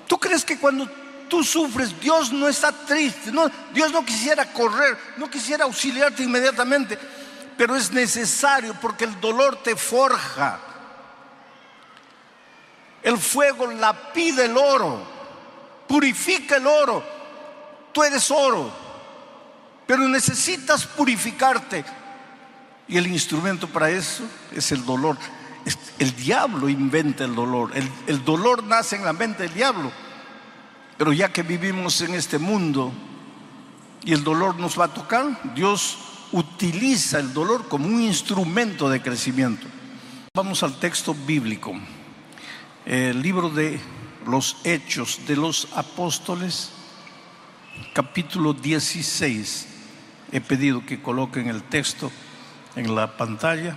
¿Tú crees que cuando tú sufres, Dios no está triste? No, Dios no quisiera correr, no quisiera auxiliarte inmediatamente, pero es necesario porque el dolor te forja. El fuego lapida el oro, purifica el oro. Tú eres oro, pero necesitas purificarte. Y el instrumento para eso es el dolor. El diablo inventa el dolor. El dolor nace en la mente del diablo. Pero ya que vivimos en este mundo y el dolor nos va a tocar, Dios utiliza el dolor como un instrumento de crecimiento. Vamos al texto bíblico. El libro de los Hechos de los Apóstoles, capítulo 16. He pedido que coloquen el texto en la pantalla.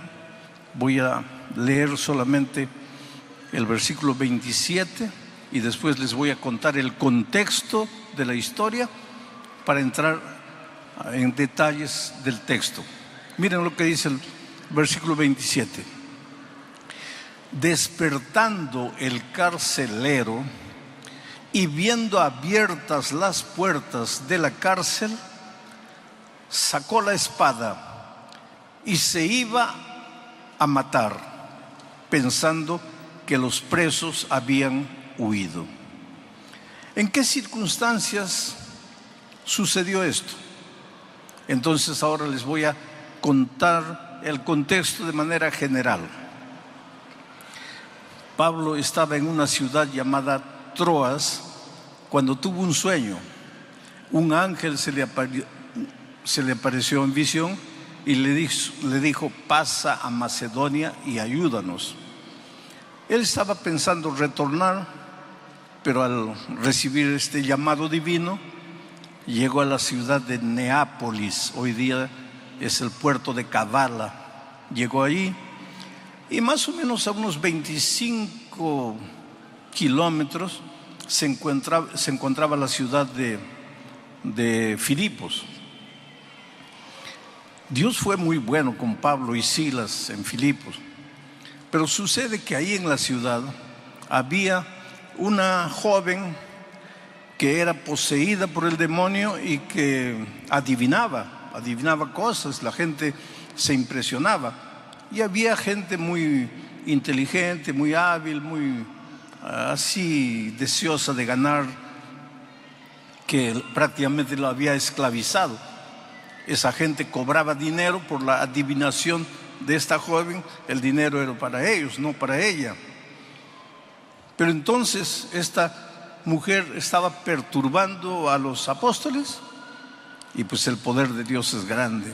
Voy a leer solamente el versículo 27 y después les voy a contar el contexto de la historia para entrar en detalles del texto. Miren lo que dice el versículo 27. Despertando el carcelero y viendo abiertas las puertas de la cárcel, sacó la espada y se iba a matar, pensando que los presos habían huido. ¿En qué circunstancias sucedió esto? Entonces ahora les voy a contar el contexto de manera general. Pablo estaba en una ciudad llamada Troas cuando tuvo un sueño. Un ángel se le apareció en visión y le dijo: pasa a Macedonia y ayúdanos. Él estaba pensando retornar, pero al recibir este llamado divino, llegó a la ciudad de Neápolis. Hoy día es el puerto de Kavala. Llegó allí y más o menos a unos 25 kilómetros se encontraba la ciudad de Filipos. Dios fue muy bueno con Pablo y Silas en Filipos, pero sucede que ahí en la ciudad había una joven que era poseída por el demonio y que adivinaba cosas. La gente se impresionaba y había gente muy inteligente, muy hábil, muy así deseosa de ganar, que prácticamente lo había esclavizado. Esa gente cobraba dinero por la adivinación de esta joven. El dinero era para ellos, no para ella. Pero entonces esta mujer estaba perturbando a los apóstoles y pues el poder de Dios es grande.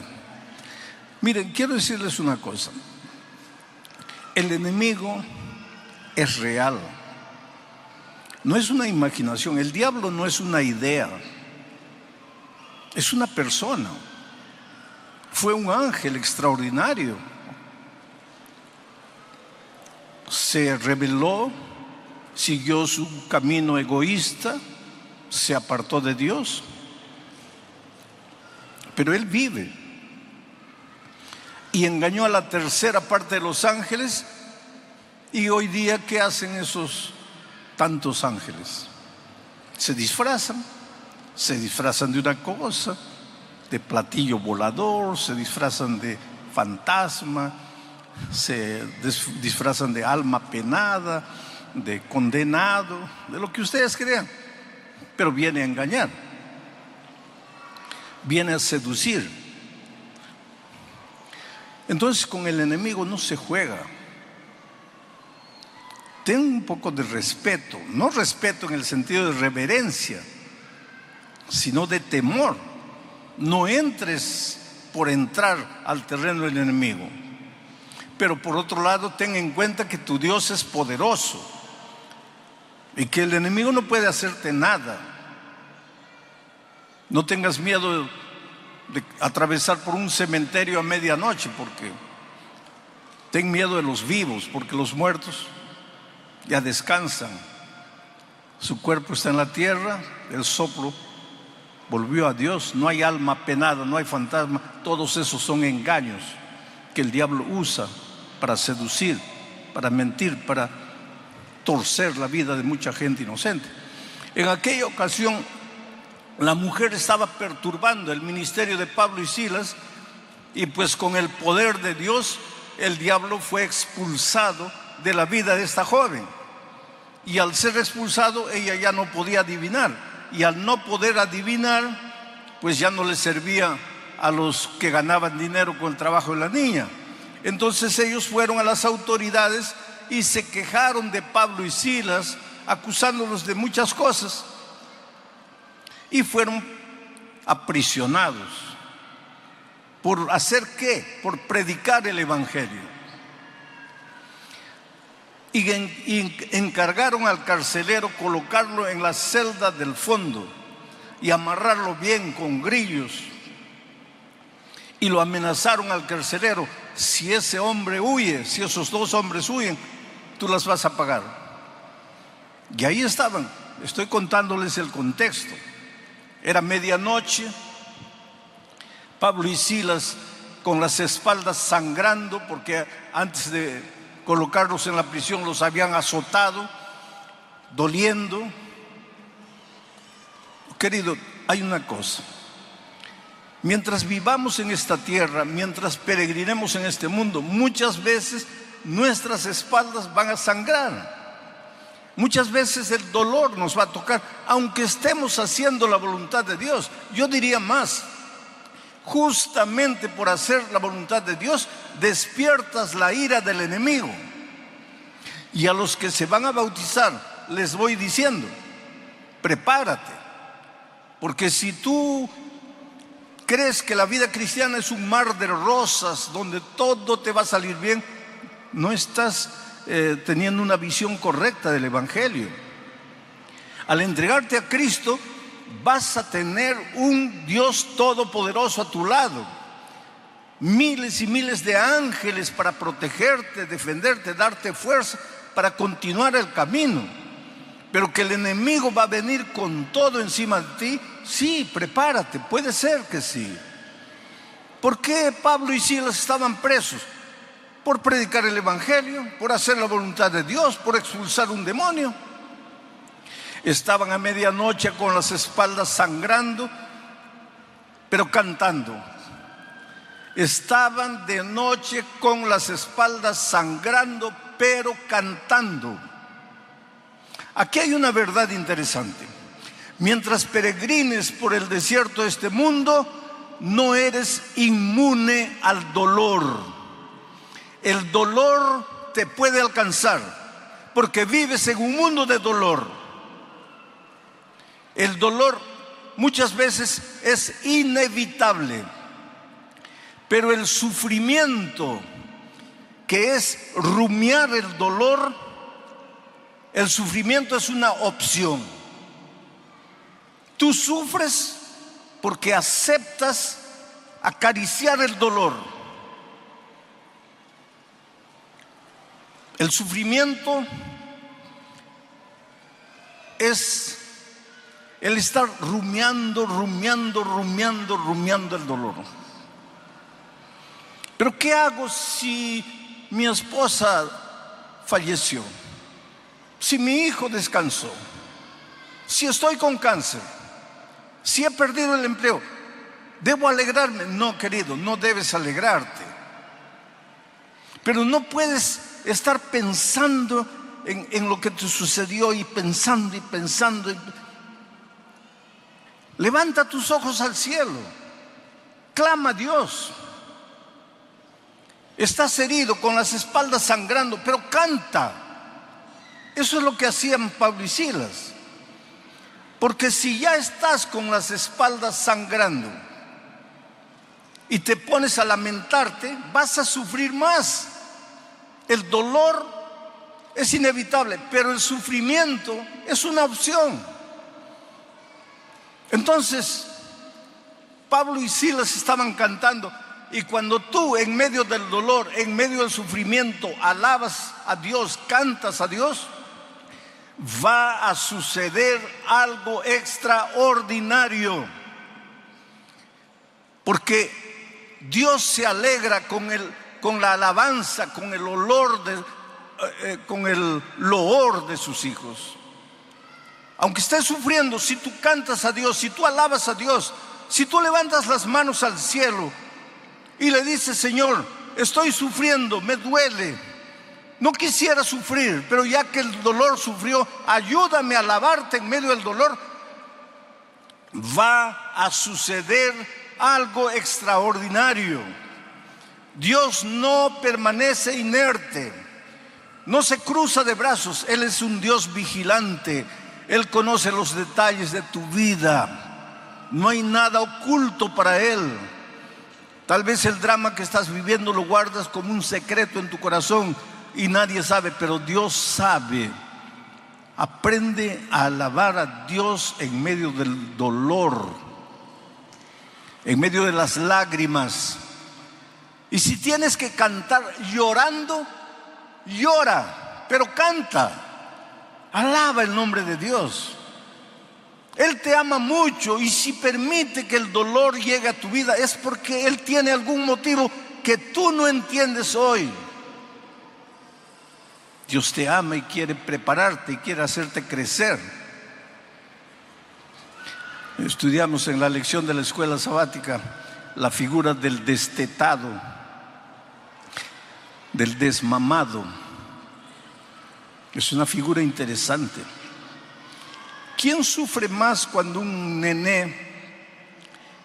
Miren, quiero decirles una cosa. El enemigo es real. No es una imaginación. El diablo no es una idea. Es una persona. Fue un ángel extraordinario. Se rebeló, siguió su camino egoísta, se apartó de Dios. Pero él vive. Y engañó a la tercera parte de los ángeles. Y hoy día, ¿qué hacen esos tantos ángeles? Se disfrazan de una cosa, de platillo volador, se disfrazan de fantasma, se disfrazan de alma penada, de condenado, de lo que ustedes crean, pero viene a engañar, viene a seducir. Entonces con el enemigo no se juega. Ten un poco de respeto, no respeto en el sentido de reverencia, sino de temor. No entres por entrar al terreno del enemigo. Pero por otro lado, ten en cuenta que tu Dios es poderoso y que el enemigo no puede hacerte nada. No tengas miedo de atravesar por un cementerio a medianoche, porque ten miedo de los vivos, porque los muertos ya descansan. Su cuerpo está en la tierra, el soplo volvió a Dios. No hay alma penada, no hay fantasma. Todos esos son engaños que el diablo usa para seducir, para mentir, para torcer la vida de mucha gente inocente. En aquella ocasión, la mujer estaba perturbando el ministerio de Pablo y Silas, y pues con el poder de Dios, el diablo fue expulsado de la vida de esta joven. Y al ser expulsado, ella ya no podía adivinar. Y al no poder adivinar, pues ya no le servía a los que ganaban dinero con el trabajo de la niña. Entonces ellos fueron a las autoridades y se quejaron de Pablo y Silas, acusándolos de muchas cosas. Y fueron aprisionados. ¿Por hacer qué? Por predicar el evangelio. Y encargaron al carcelero colocarlo en la celda del fondo y amarrarlo bien con grillos. Y lo amenazaron al carcelero: si ese hombre huye, si esos dos hombres huyen, tú las vas a pagar. Y ahí estaban. Estoy contándoles el contexto. Era medianoche. Pablo y Silas con las espaldas sangrando, porque antes de colocarlos en la prisión los habían azotado, doliendo. Querido, hay una cosa: mientras vivamos en esta tierra, mientras peregrinemos en este mundo, muchas veces nuestras espaldas van a sangrar. Muchas veces el dolor nos va a tocar, aunque estemos haciendo la voluntad de Dios. Yo diría más: justamente por hacer la voluntad de Dios, despiertas la ira del enemigo. Y a los que se van a bautizar les voy diciendo: prepárate, porque si tú crees que la vida cristiana es un mar de rosas donde todo te va a salir bien, no estás teniendo una visión correcta del evangelio. Al entregarte a Cristo, vas a tener un Dios todopoderoso a tu lado, miles y miles de ángeles para protegerte, defenderte, darte fuerza para continuar el camino. Pero que el enemigo va a venir con todo encima de ti, sí, prepárate, puede ser que sí. ¿Por qué Pablo y Silas estaban presos? Por predicar el evangelio, por hacer la voluntad de Dios, por expulsar un demonio. Estaban a medianoche con las espaldas sangrando, pero cantando. Estaban de noche con las espaldas sangrando, pero cantando. Aquí hay una verdad interesante. Mientras peregrines por el desierto de este mundo, no eres inmune al dolor. El dolor te puede alcanzar porque vives en un mundo de dolor. El dolor muchas veces es inevitable, pero el sufrimiento, que es rumiar el dolor, el sufrimiento es una opción. Tú sufres porque aceptas acariciar el dolor. El sufrimiento es el estar rumiando el dolor. Pero ¿qué hago si mi esposa falleció? Si mi hijo descansó, si estoy con cáncer, si he perdido el empleo, ¿debo alegrarme? No, querido, no debes alegrarte. Pero no puedes estar pensando en lo que te sucedió y pensando. Levanta tus ojos al cielo, clama a Dios. Estás herido, con las espaldas sangrando, pero canta. Eso es lo que hacían Pablo y Silas. Porque si ya estás con las espaldas sangrando y te pones a lamentarte, vas a sufrir más. El dolor es inevitable, pero el sufrimiento es una opción. Entonces, Pablo y Silas estaban cantando, y cuando tú en medio del dolor, en medio del sufrimiento, alabas a Dios, cantas a Dios, va a suceder algo extraordinario. Porque Dios se alegra con la alabanza, con el olor con el loor de sus hijos. Aunque estés sufriendo, si tú cantas a Dios, si tú alabas a Dios, si tú levantas las manos al cielo y le dices: Señor, estoy sufriendo, me duele, no quisiera sufrir, pero ya que el dolor sufrió, ayúdame a alabarte en medio del dolor, va a suceder algo extraordinario. Dios no permanece inerte, no se cruza de brazos. Él es un Dios vigilante. Él conoce los detalles de tu vida. No hay nada oculto para Él. Tal vez el drama que estás viviendo lo guardas como un secreto en tu corazón y nadie sabe, pero Dios sabe. Aprende a alabar a Dios en medio del dolor, en medio de las lágrimas. Y si tienes que cantar llorando, llora, pero canta. Alaba el nombre de Dios. Él te ama mucho, y si permite que el dolor llegue a tu vida es porque Él tiene algún motivo que tú no entiendes hoy. Dios te ama y quiere prepararte y quiere hacerte crecer. Estudiamos en la lección de la escuela sabática la figura del destetado, del desmamado. Es una figura interesante. ¿Quién sufre más cuando un nené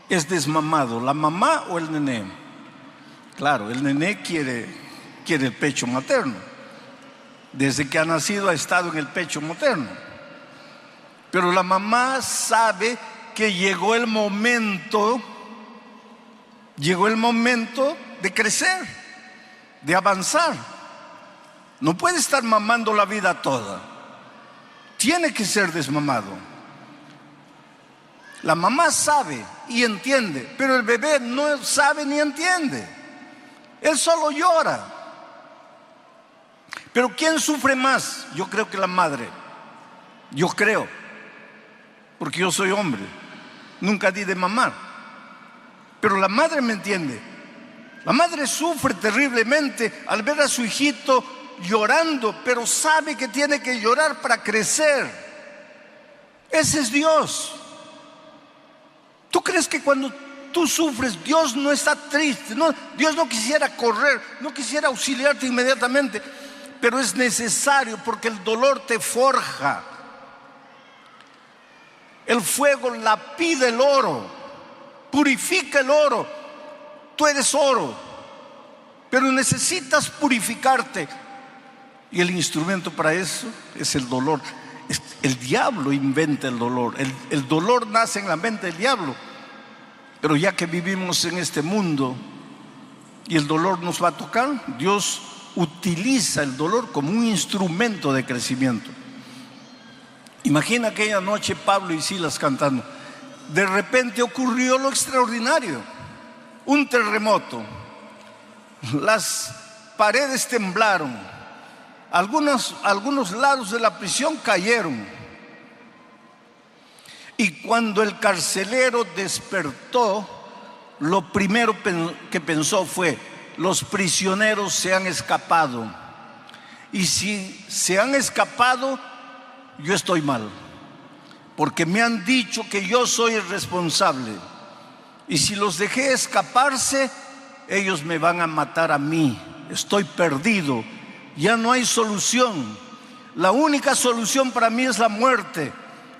es desmamado? ¿La mamá o el nené? Claro, el nené quiere el pecho materno. Desde que ha nacido ha estado en el pecho materno. Pero la mamá sabe que llegó el momento de crecer, de avanzar. No puede estar mamando la vida toda. Tiene que ser desmamado. La mamá sabe y entiende, pero el bebé no sabe ni entiende. Él solo llora. Pero ¿quién sufre más? Yo creo que la madre. Yo creo, porque yo soy hombre. Nunca di de mamar. Pero la madre me entiende. La madre sufre terriblemente al ver a su hijito llorando, pero sabe que tiene que llorar para crecer. Ese es Dios. ¿Tú crees que cuando tú sufres, Dios no está triste? No, Dios no quisiera correr, no quisiera auxiliarte inmediatamente, pero es necesario porque el dolor te forja. El fuego lapida el oro, purifica el oro. Tú eres oro, pero necesitas purificarte. Y el instrumento para eso es el dolor. El diablo inventa el dolor. El dolor nace en la mente del diablo. Pero ya que vivimos en este mundo y el dolor nos va a tocar, Dios utiliza el dolor como un instrumento de crecimiento. Imagina aquella noche Pablo y Silas cantando. De repente ocurrió lo extraordinario. Un terremoto. Las paredes temblaron. Algunos lados de la prisión cayeron. Y cuando el carcelero despertó, lo primero que pensó fue: los prisioneros se han escapado. Y si se han escapado, yo estoy mal, porque me han dicho que yo soy el responsable. Y si los dejé escaparse, ellos me van a matar a mí. Estoy perdido. Ya no hay solución. La única solución para mí es la muerte.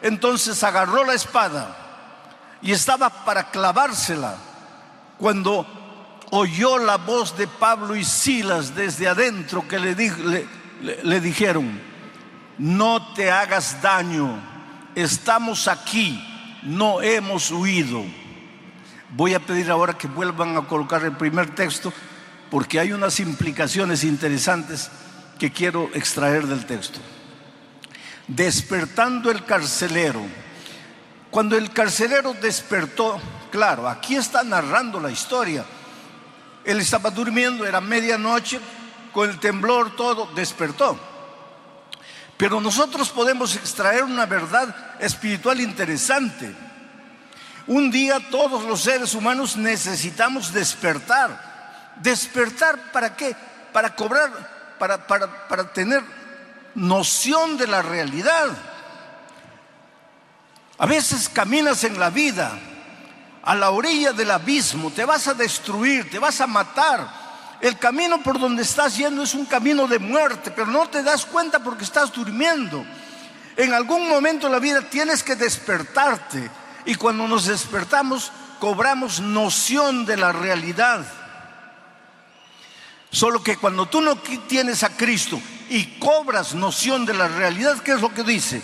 Entonces agarró la espada y estaba para clavársela cuando oyó la voz de Pablo y Silas desde adentro que le dijeron: no te hagas daño, estamos aquí, no hemos huido. Voy a pedir ahora que vuelvan a colocar el primer texto, porque hay unas implicaciones interesantes que quiero extraer del texto. Despertando el carcelero. Cuando el carcelero despertó, claro, aquí está narrando la historia. Él estaba durmiendo, era medianoche, con el temblor, todo, despertó. Pero nosotros podemos extraer una verdad espiritual interesante. Un día todos los seres humanos necesitamos despertar. ¿Despertar para qué? Para cobrar, para tener noción de la realidad. A veces caminas en la vida a la orilla del abismo, te vas a destruir, te vas a matar. El camino por donde estás yendo es un camino de muerte, pero no te das cuenta porque estás durmiendo. En algún momento de la vida tienes que despertarte, y cuando nos despertamos cobramos noción de la realidad. Solo que cuando tú no tienes a Cristo y cobras noción de la realidad, ¿qué es lo que dice?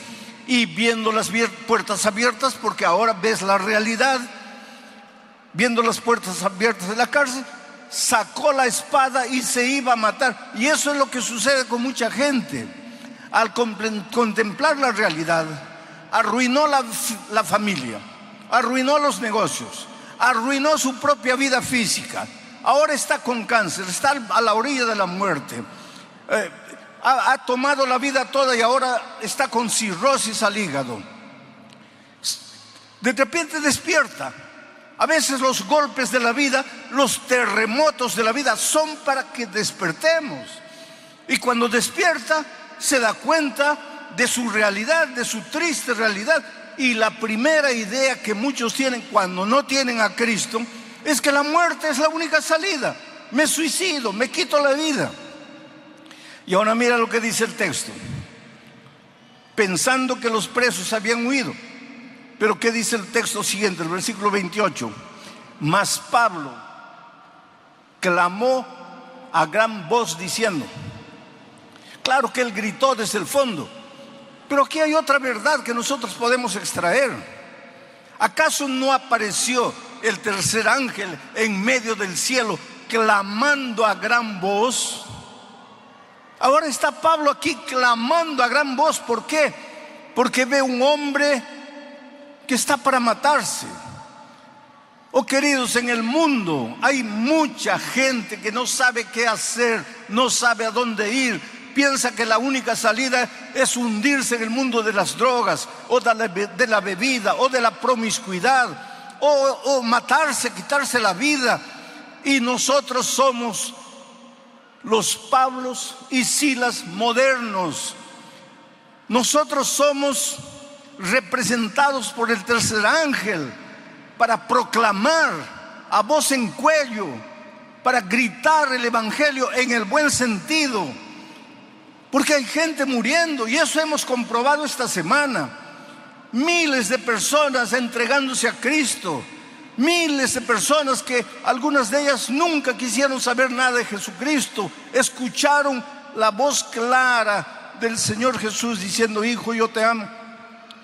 Y viendo las puertas abiertas, porque ahora ves la realidad, viendo las puertas abiertas de la cárcel, sacó la espada y se iba a matar. Y eso es lo que sucede con mucha gente. Al contemplar la realidad, arruinó la familia, arruinó los negocios, arruinó su propia vida física. Ahora está con cáncer, está a la orilla de la muerte. Ha tomado la vida toda y ahora está con cirrosis al hígado. De repente despierta. A veces los golpes de la vida, los terremotos de la vida son para que despertemos. Y cuando despierta, se da cuenta de su realidad, de su triste realidad. Y la primera idea que muchos tienen cuando no tienen a Cristo es que la muerte es la única salida. Me suicido, me quito la vida. Y ahora mira lo que dice el texto. Pensando que los presos habían huido. Pero ¿qué dice el texto siguiente, el versículo 28? Mas Pablo clamó a gran voz diciendo. Claro que él gritó desde el fondo, pero aquí hay otra verdad que nosotros podemos extraer. ¿Acaso no apareció el tercer ángel en medio del cielo clamando a gran voz? Ahora está Pablo aquí clamando a gran voz. ¿Por qué? Porque ve un hombre que está para matarse. Oh queridos, en el mundo hay mucha gente que no sabe qué hacer, no sabe a dónde ir, piensa que la única salida es hundirse en el mundo de las drogas, o de la bebida, o de la promiscuidad, o matarse, quitarse la vida. Y nosotros somos los Pablos y Silas modernos. Nosotros somos representados por el tercer ángel para proclamar a voz en cuello, para gritar el evangelio en el buen sentido, porque hay gente muriendo, y eso hemos comprobado esta semana. Miles de personas entregándose a Cristo, miles de personas que algunas de ellas nunca quisieron saber nada de Jesucristo, escucharon la voz clara del Señor Jesús diciendo: hijo, yo te amo,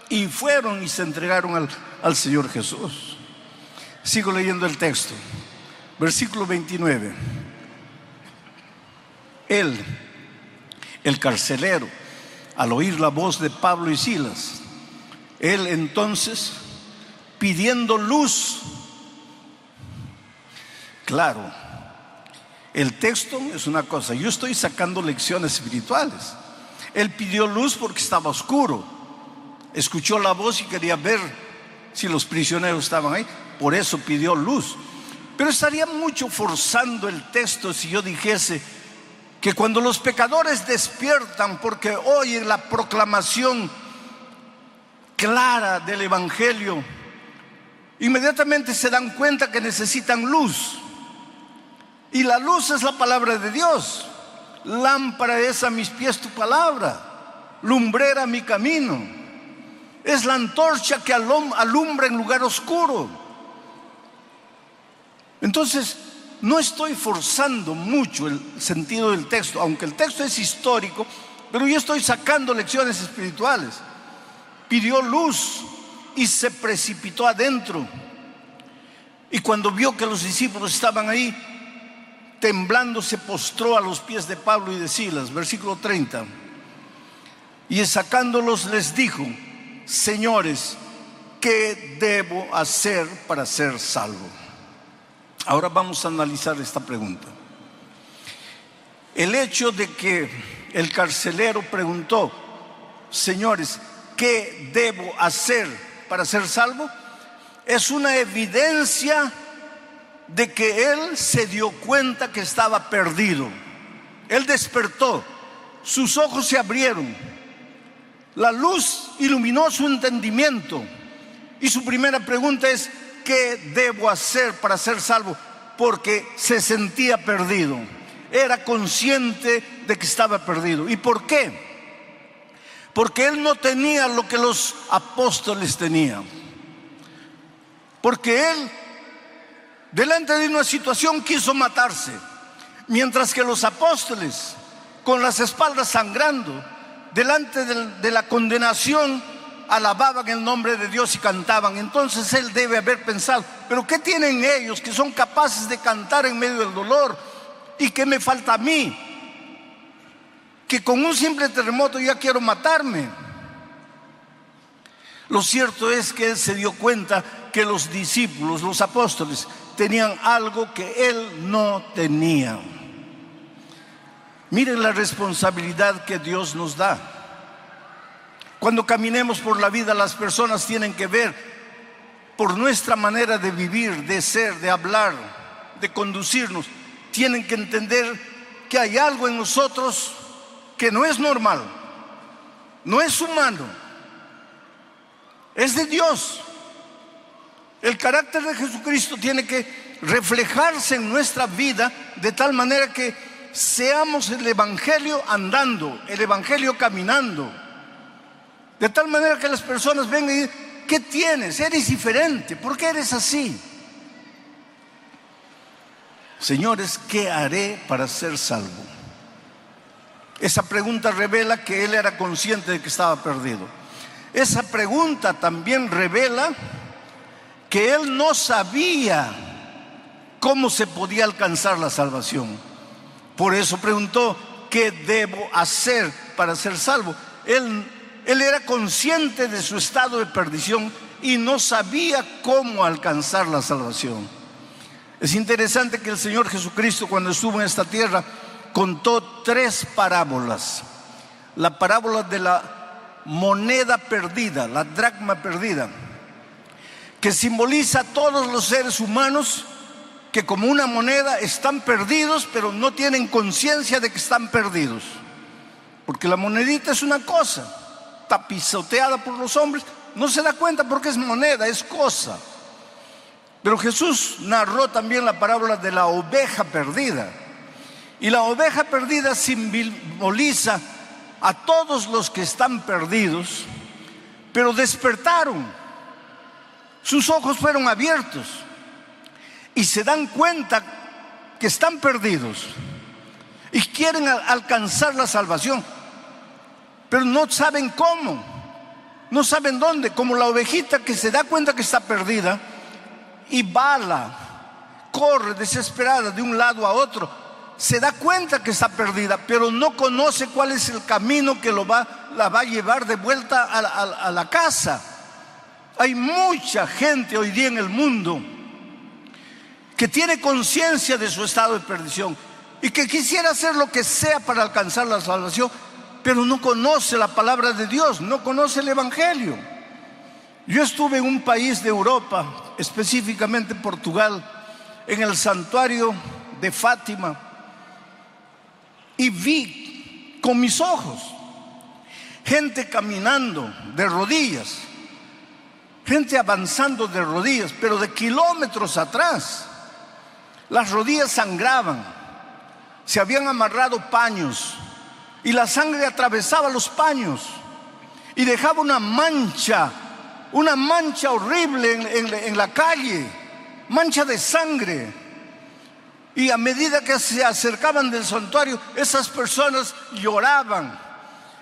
y fueron y se entregaron al Señor Jesús. Sigo leyendo el texto, versículo 29. Él, el carcelero, al oír la voz de Pablo y Silas, él entonces, pidiendo luz. Claro, el texto es una cosa, yo estoy sacando lecciones espirituales. Él pidió luz porque estaba oscuro, escuchó la voz y quería ver si los prisioneros estaban ahí, por eso pidió luz. Pero estaría mucho forzando el texto si yo dijese que cuando los pecadores despiertan porque oyen la proclamación clara del evangelio, inmediatamente se dan cuenta que necesitan luz. Y la luz es la palabra de Dios. Lámpara es a mis pies tu palabra, lumbrera mi camino. Es la antorcha que alumbra en lugar oscuro. Entonces, no estoy forzando mucho el sentido del texto, aunque el texto es histórico, pero yo estoy sacando lecciones espirituales. Pidió luz y se precipitó adentro. Y cuando vio que los discípulos estaban ahí, temblando, se postró a los pies de Pablo y de Silas. Versículo 30. Y sacándolos les dijo: señores, ¿qué debo hacer para ser salvo? Ahora vamos a analizar esta pregunta. El hecho de que el carcelero preguntó: señores, ¿qué debo hacer para ser salvo? Es una evidencia de que él se dio cuenta que estaba perdido. Él despertó, sus ojos se abrieron, la luz iluminó su entendimiento Y su primera pregunta es: ¿qué debo hacer para ser salvo? Porque se sentía perdido, era consciente de que estaba perdido. ¿Y por qué? Porque él no tenía lo que los apóstoles tenían. Porque él, delante de una situación, quiso matarse, mientras que los apóstoles, con las espaldas sangrando, delante de la condenación, alababan el nombre de Dios y cantaban. Entonces él debe haber pensado: ¿pero qué tienen ellos que son capaces de cantar en medio del dolor? ¿Y qué me falta a mí? Que con un simple terremoto ya quiero matarme. Lo cierto es que él se dio cuenta que los discípulos, los apóstoles, tenían algo que él no tenía. Miren la responsabilidad que Dios nos da. Cuando caminemos por la vida, las personas tienen que ver por nuestra manera de vivir, de ser, de hablar, de conducirnos. Tienen que entender que hay algo en nosotros que no es normal, no es humano, es de Dios. El carácter de Jesucristo tiene que reflejarse en nuestra vida de tal manera que seamos el Evangelio andando, el Evangelio caminando. De tal manera que las personas vengan y digan: ¿qué tienes? Eres diferente. ¿Por qué eres así? Señores, ¿qué haré para ser salvo? Esa pregunta revela que él era consciente de que estaba perdido. Esa pregunta también revela que él no sabía cómo se podía alcanzar la salvación. Por eso preguntó: ¿qué debo hacer para ser salvo? Él era consciente de su estado de perdición y no sabía cómo alcanzar la salvación. Es interesante que el Señor Jesucristo, cuando estuvo en esta tierra, contó 3 parábolas. La parábola de la moneda perdida, la dracma perdida, que simboliza a todos los seres humanos que, como una moneda, están perdidos, pero no tienen conciencia de que están perdidos. Porque la monedita es una cosa, está pisoteada por los hombres, no se da cuenta porque es moneda, es cosa. Pero Jesús narró también la parábola de la oveja perdida. Y la oveja perdida simboliza a todos los que están perdidos, pero despertaron. Sus ojos fueron abiertos y se dan cuenta que están perdidos y quieren alcanzar la salvación, pero no saben cómo, no saben dónde. Como la ovejita que se da cuenta que está perdida y bala, corre desesperada de un lado a otro, se da cuenta que está perdida, pero no conoce cuál es el camino que la va a llevar de vuelta a la casa. Hay mucha gente hoy día en el mundo que tiene conciencia de su estado de perdición y que quisiera hacer lo que sea para alcanzar la salvación, pero no conoce la palabra de Dios, no conoce el Evangelio. Yo estuve en un país de Europa, específicamente Portugal, en el santuario de Fátima, y vi con mis ojos gente caminando de rodillas, gente avanzando de rodillas, pero de kilómetros atrás. Las rodillas sangraban, se habían amarrado paños y la sangre atravesaba los paños y dejaba una mancha horrible en la calle, mancha de sangre. Y a medida que se acercaban del santuario, esas personas lloraban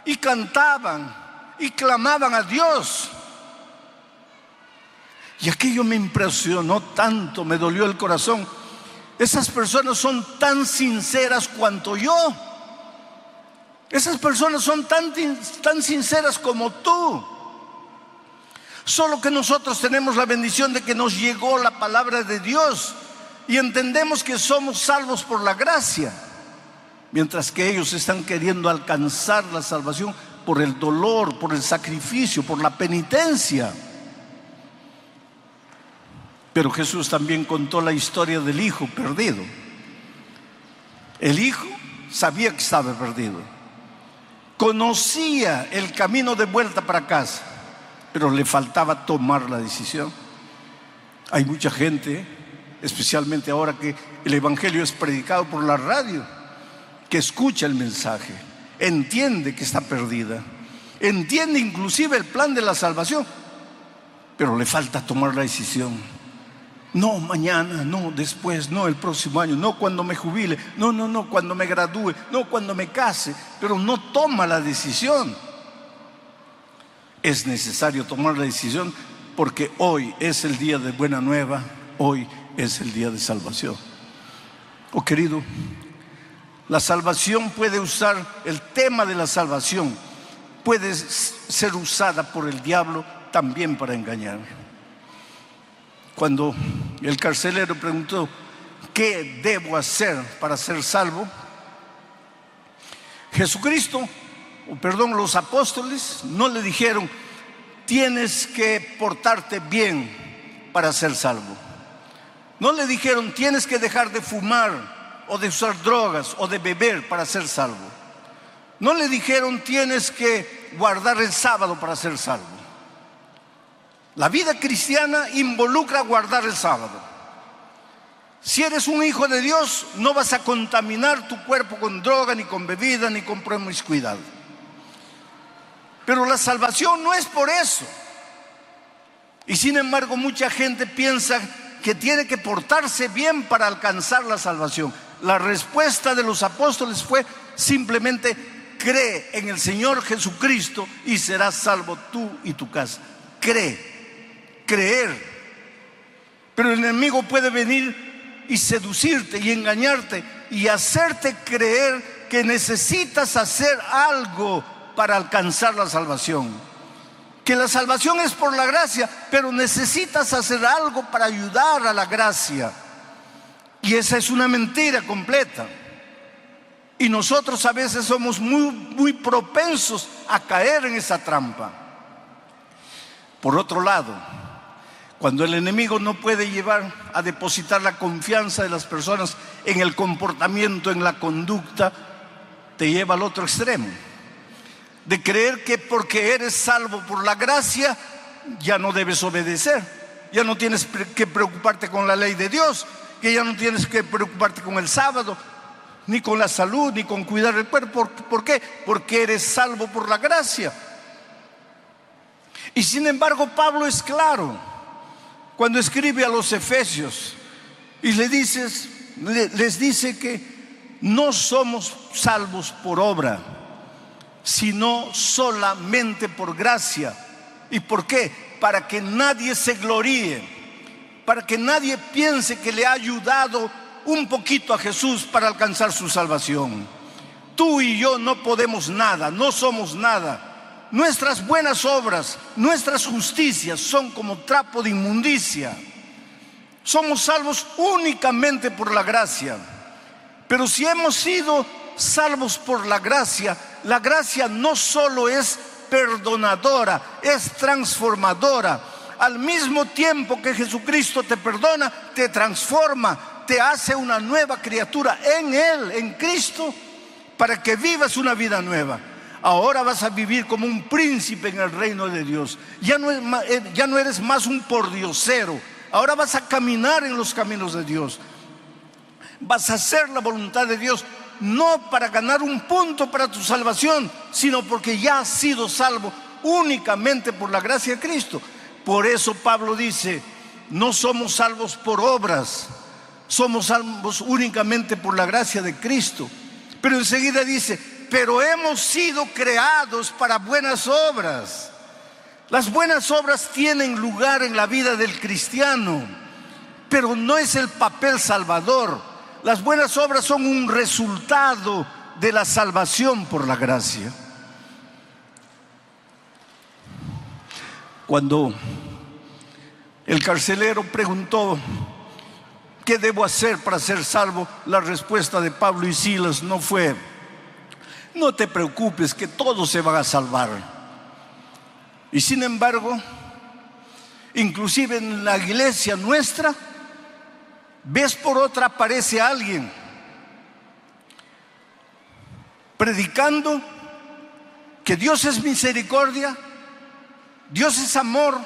y cantaban y clamaban a Dios. Y aquello me impresionó tanto, me dolió el corazón. Esas personas son tan sinceras cuanto yo. Esas personas son tan sinceras como tú. Solo que nosotros tenemos la bendición de que nos llegó la palabra de Dios y entendemos que somos salvos por la gracia, mientras que ellos están queriendo alcanzar la salvación por el dolor, por el sacrificio, por la penitencia. Pero Jesús también contó la historia del hijo perdido. El hijo sabía que estaba perdido, conocía el camino de vuelta para casa, pero le faltaba tomar la decisión. Hay mucha gente, especialmente ahora que el Evangelio es predicado por la radio, que escucha el mensaje, entiende que está perdida, entiende inclusive el plan de la salvación, pero le falta tomar la decisión. No mañana, no después, no el próximo año, no cuando me jubile, no cuando me gradúe, no cuando me case, pero no toma la decisión. Es necesario tomar la decisión porque hoy es el día de buena nueva, hoy es el día de salvación. Oh querido, la salvación puede usar, el tema de la salvación puede ser usada por el diablo también para engañar. Cuando el carcelero preguntó, ¿qué debo hacer para ser salvo? Los apóstoles no le dijeron, tienes que portarte bien para ser salvo. No le dijeron, tienes que dejar de fumar o de usar drogas o de beber para ser salvo. No le dijeron, tienes que guardar el sábado para ser salvo. La vida cristiana involucra guardar el sábado. Si eres un hijo de Dios, no vas a contaminar tu cuerpo con droga, ni con bebida, ni con promiscuidad. Pero la salvación no es por eso. Y sin embargo, mucha gente piensa que tiene que portarse bien para alcanzar la salvación. La respuesta de los apóstoles fue simplemente: cree en el Señor Jesucristo y serás salvo tú y tu casa. Creer. Pero el enemigo puede venir y seducirte y engañarte y hacerte creer que necesitas hacer algo para alcanzar la salvación. Que la salvación es por la gracia, pero necesitas hacer algo para ayudar a la gracia. Y esa es una mentira completa. Y nosotros a veces somos muy propensos a caer en esa trampa. Por otro lado, cuando el enemigo no puede llevar a depositar la confianza de las personas en el comportamiento, en la conducta, te lleva al otro extremo. De creer que porque eres salvo por la gracia, ya no debes obedecer. Ya no tienes que preocuparte con la ley de Dios, que ya no tienes que preocuparte con el sábado, ni con la salud, ni con cuidar el cuerpo. ¿Por qué? Porque eres salvo por la gracia. Y sin embargo, Pablo es claro cuando escribe a los Efesios y les dice que no somos salvos por obra, sino solamente por gracia. ¿Y por qué? Para que nadie se gloríe, para que nadie piense que le ha ayudado un poquito a Jesús para alcanzar su salvación. Tú y yo no podemos nada, no somos nada. Nuestras buenas obras, nuestras justicias son como trapo de inmundicia. Somos salvos únicamente por la gracia. Pero si hemos sido salvos por la gracia no solo es perdonadora, es transformadora. Al mismo tiempo que Jesucristo te perdona, te transforma, te hace una nueva criatura en Él, en Cristo, para que vivas una vida nueva. Ahora vas a vivir como un príncipe en el reino de Dios. Ya no eres más un pordiosero. Ahora vas a caminar en los caminos de Dios. Vas a hacer la voluntad de Dios, no para ganar un punto para tu salvación, sino porque ya has sido salvo únicamente por la gracia de Cristo. Por eso Pablo dice, no somos salvos por obras, somos salvos únicamente por la gracia de Cristo. Pero enseguida dice, pero hemos sido creados para buenas obras. Las buenas obras tienen lugar en la vida del cristiano, pero no es el papel salvador. Las buenas obras son un resultado de la salvación por la gracia. Cuando el carcelero preguntó, ¿qué debo hacer para ser salvo?, la respuesta de Pablo y Silas no fue, no te preocupes, que todos se van a salvar. Y sin embargo, inclusive en la iglesia nuestra, vez por otra aparece alguien predicando que Dios es misericordia, Dios es amor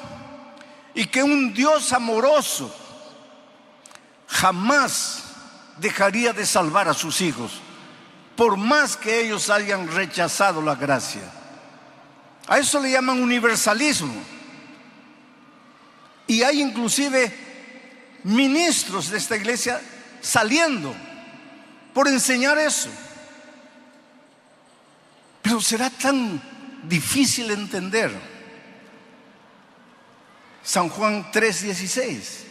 y que un Dios amoroso jamás dejaría de salvar a sus hijos, por más que ellos hayan rechazado la gracia. A eso le llaman universalismo. Y hay inclusive ministros de esta iglesia saliendo por enseñar eso. Pero será tan difícil entender. San Juan 3:16.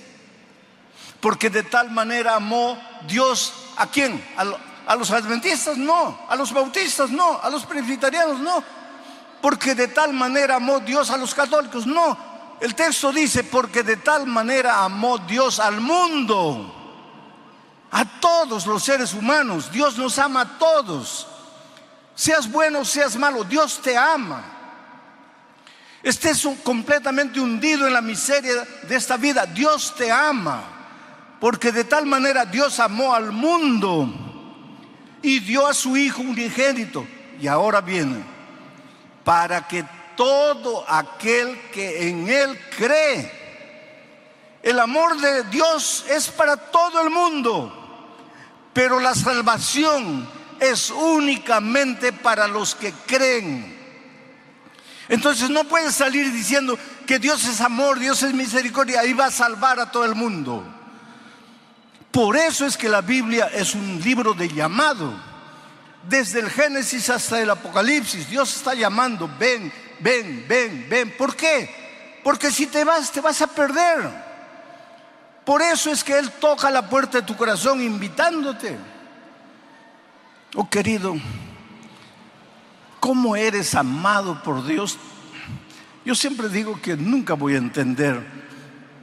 Porque de tal manera amó Dios, ¿a quién? A los adventistas no, a los bautistas no, a los presbiterianos no. Porque de tal manera amó Dios a los católicos, no. El texto dice, porque de tal manera amó Dios al mundo, a todos los seres humanos. Dios nos ama a todos. Seas bueno, seas malo, Dios te ama. Estés completamente hundido en la miseria de esta vida, Dios te ama. Porque de tal manera Dios amó al mundo y dio a su Hijo unigénito. Y ahora viene, para que todo aquel que en Él cree. El amor de Dios es para todo el mundo, pero la salvación es únicamente para los que creen. Entonces no puedes salir diciendo que Dios es amor, Dios es misericordia, y va a salvar a todo el mundo. Por eso es que la Biblia es un libro de llamado. Desde el Génesis hasta el Apocalipsis, Dios está llamando, ven, ven, ven, ven. ¿Por qué? Porque si te vas a perder. Por eso es que Él toca la puerta de tu corazón invitándote. Oh querido, ¿cómo eres amado por Dios? Yo siempre digo que nunca voy a entender,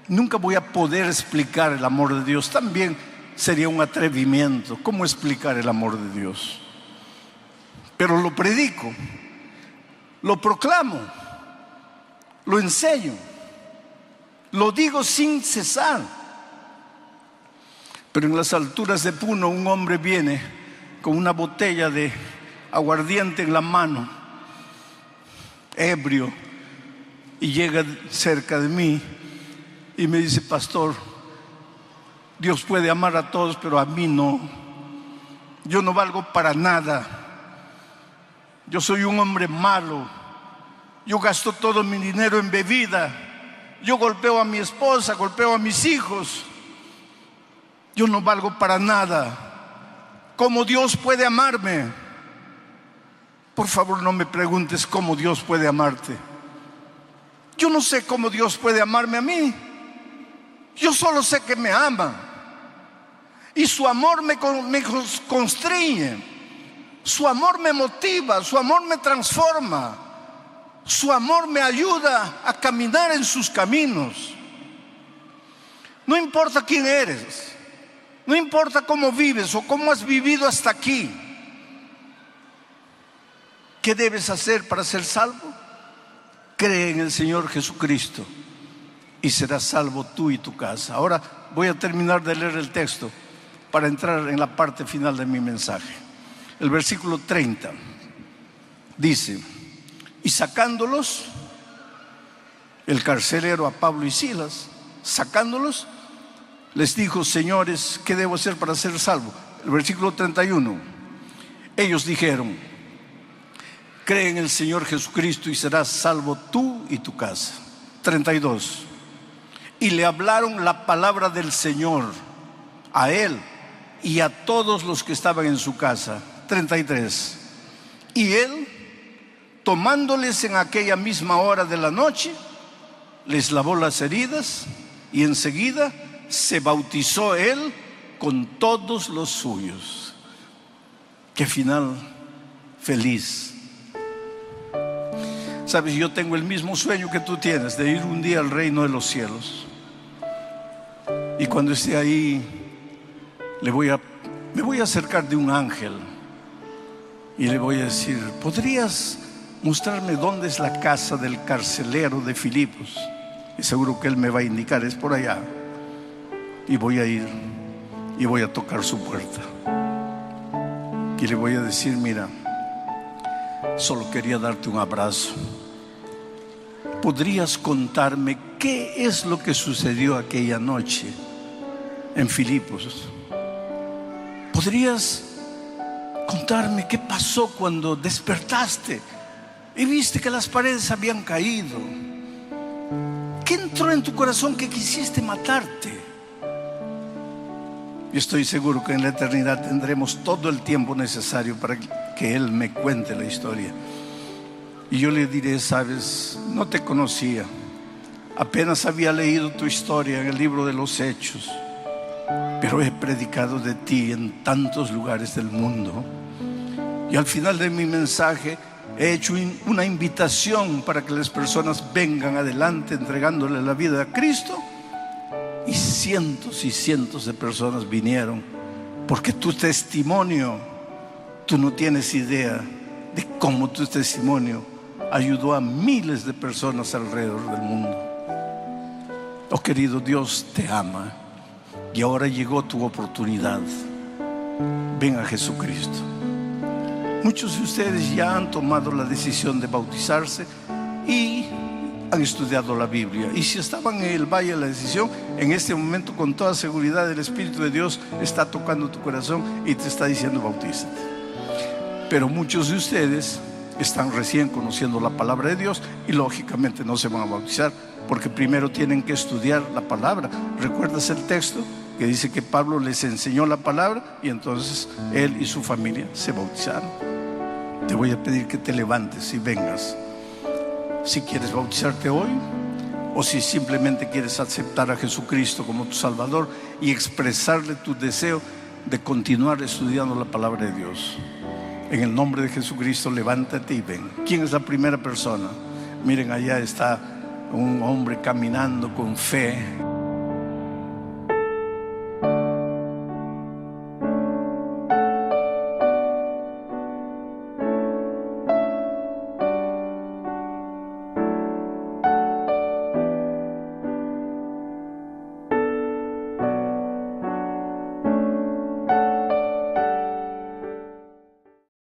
nunca voy a poder explicar el amor de Dios. También sería un atrevimiento. ¿Cómo explicar el amor de Dios? Pero lo predico, lo proclamo, lo enseño, lo digo sin cesar. Pero en las alturas de Puno un hombre viene con una botella de aguardiente en la mano, ebrio, y llega cerca de mí y me dice: pastor, Dios puede amar a todos, pero a mí no. Yo no valgo para nada. Yo soy un hombre malo. Yo gasto todo mi dinero en bebida. Yo golpeo a mi esposa, golpeo a mis hijos. Yo no valgo para nada. ¿Cómo Dios puede amarme? Por favor, no me preguntes cómo Dios puede amarte. Yo no sé cómo Dios puede amarme a mí. Yo solo sé que me ama. Y su amor me constriñe. Su amor me motiva, su amor me transforma, su amor me ayuda a caminar en sus caminos. No importa quién eres, no importa cómo vives o cómo has vivido hasta aquí. ¿Qué debes hacer para ser salvo? Cree en el Señor Jesucristo y serás salvo tú y tu casa. Ahora voy a terminar de leer el texto para entrar en la parte final de mi mensaje. El versículo 30 dice: y sacándolos, el carcelero a Pablo y Silas, sacándolos, les dijo: señores, ¿qué debo hacer para ser salvo? El versículo 31, ellos dijeron: cree en el Señor Jesucristo y serás salvo tú y tu casa. 32, y le hablaron la palabra del Señor a él y a todos los que estaban en su casa. 33, y él, tomándoles en aquella misma hora de la noche, les lavó las heridas y enseguida se bautizó él con todos los suyos. Qué final feliz. Sabes, yo tengo el mismo sueño que tú tienes, de ir un día al reino de los cielos. Y cuando esté ahí, me voy a acercar de un ángel y le voy a decir: ¿podrías mostrarme dónde es la casa del carcelero de Filipos? Y seguro que él me va a indicar: es por allá. Y voy a ir y voy a tocar su puerta y le voy a decir: mira, solo quería darte un abrazo. ¿podrías contarme qué es lo que sucedió aquella noche en Filipos? ¿Podrías contarme qué pasó cuando despertaste y viste que las paredes habían caído? ¿Qué entró en tu corazón que quisiste matarte? Yo estoy seguro que en la eternidad tendremos todo el tiempo necesario para que Él me cuente la historia. Y yo le diré: sabes, no te conocía, apenas había leído tu historia en el libro de los Hechos, pero he predicado de ti en tantos lugares del mundo. Y al final de mi mensaje he hecho una invitación para que las personas vengan adelante entregándole la vida a Cristo. Y cientos de personas vinieron, porque tu testimonio, tú no tienes idea de cómo tu testimonio ayudó a miles de personas alrededor del mundo. Oh querido, Dios te ama y ahora llegó tu oportunidad. Ven a Jesucristo. Muchos de ustedes ya han tomado la decisión de bautizarse y han estudiado la Biblia. Y si estaban en el valle de la decisión, en este momento con toda seguridad el Espíritu de Dios está tocando tu corazón y te está diciendo: bautízate. Pero muchos de ustedes están recién conociendo la palabra de Dios y lógicamente no se van a bautizar, porque primero tienen que estudiar la palabra. ¿Recuerdas el texto que dice que Pablo les enseñó la palabra y entonces él y su familia se bautizaron? Te voy a pedir que te levantes y vengas. Si quieres bautizarte hoy, o si simplemente quieres aceptar a Jesucristo como tu Salvador y expresarle tu deseo de continuar estudiando la palabra de Dios. En el nombre de Jesucristo, levántate y ven. ¿Quién es la primera persona? Miren, allá está un hombre caminando con fe.